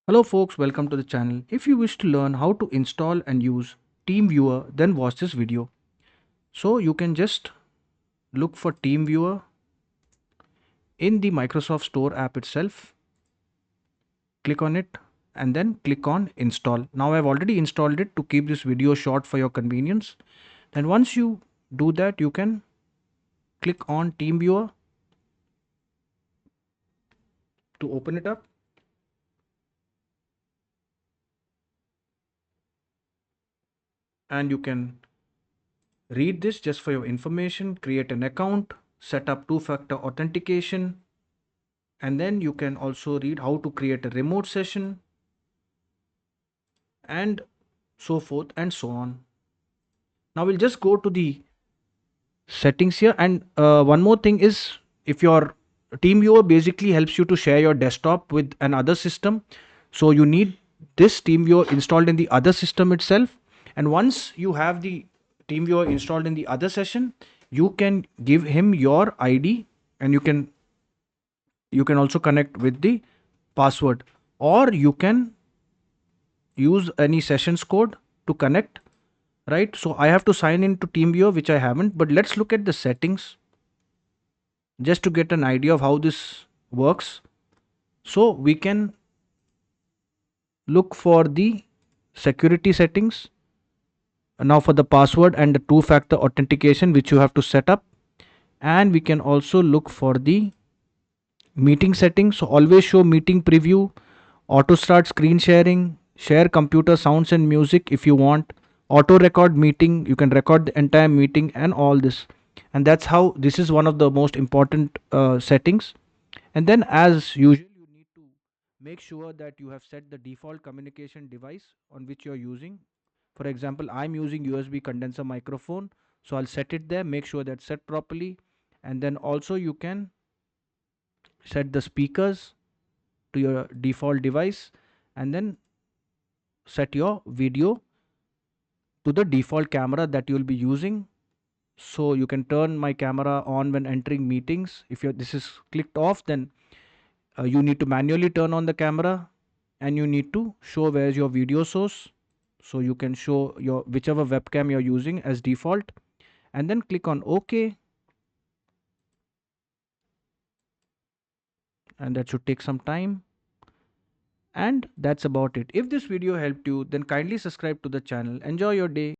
Hello folks, welcome to the channel. If you wish to learn how to install and use TeamViewer, then watch this video. So you can just look for TeamViewer in the Microsoft Store app itself. Click on it and then click on install. Now I've already installed it to keep this video short for your convenience. And once you do that, you can click on TeamViewer to open it up. And you can read this just for your information, create an account, set up two-factor authentication, and then you can also read how to create a remote session and so forth and so on. Now we'll just go to the settings here, and one more thing is, if your TeamViewer basically helps you to share your desktop with another system, so you need this TeamViewer installed in the other system itself. And once you have the TeamViewer installed in the other session, you can give him your ID, and you can also connect with the password, or you can use any sessions code to connect, right? So I have to sign into TeamViewer, which I haven't, but let's look at the settings just to get an idea of how this works. So we can look for the security settings. Now for the password and the two-factor authentication, which you have to set up. And we can also look for the meeting settings. So always show meeting preview, auto start screen sharing, share computer sounds and music if you want, auto record meeting, you can record the entire meeting and all this. And that's how this is one of the most important settings. And then as usual, you need to make sure that you have set the default communication device on which you're using. For example, I'm using USB condenser microphone, so I'll set it there, make sure that's set properly. And then also you can set the speakers to your default device, and then set your video to the default camera that you'll be using. So you can turn my camera on when entering meetings. If this is clicked off, then you need to manually turn on the camera, and you need to show where's your video source. So you can show your whichever webcam you're using as default, and then click on OK, and that should take some time. And that's about it. If this video helped you, then kindly subscribe to the channel. Enjoy your day.